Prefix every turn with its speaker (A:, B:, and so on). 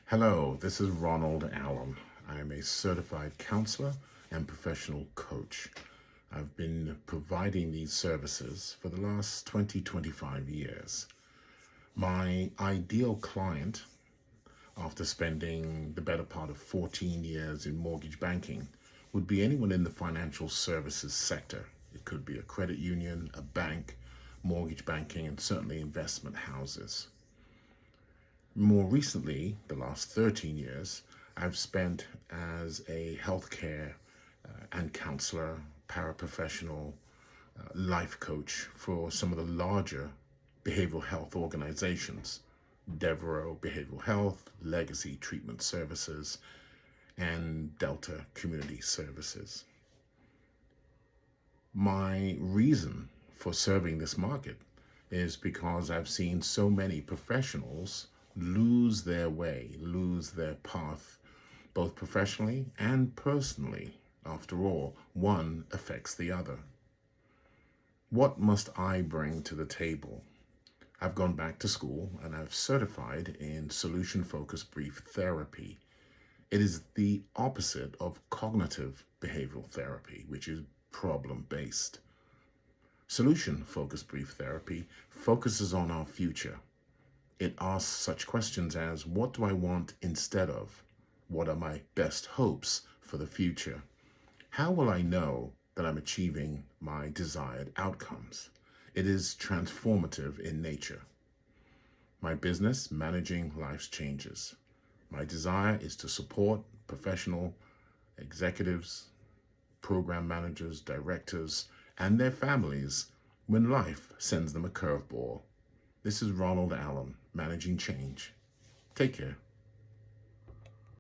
A: Hello, this is Ronald Allen. I am a certified counselor and professional coach. I've been providing these services for the last 25 years. My ideal client, after spending the better part of 14 years in mortgage banking, would be anyone in the financial services sector. It could be a credit union, a bank, mortgage banking, and certainly investment houses. More recently, the last 13 years, I've spent as a healthcare and counselor, paraprofessional, life coach for some of the larger behavioral health organizations, Devereaux Behavioral Health, Legacy Treatment Services, and Delta Community Services. My reason for serving this market is because I've seen so many professionals lose their way, lose their path, both professionally and personally. After all, one affects the other. What must I bring to the table? I've gone back to school and I've certified in solution-focused brief therapy. It is the opposite of cognitive behavioral therapy, which is problem-based. Solution-focused brief therapy focuses on our future. It asks such questions as, what do I want instead of? What are my best hopes for the future? How will I know that I'm achieving my desired outcomes? It is transformative in nature. My business, Managing Life's Changes. My desire is to support professional executives, program managers, directors, and their families when life sends them a curveball. This is Ronald Allen, Managing Change. Take care.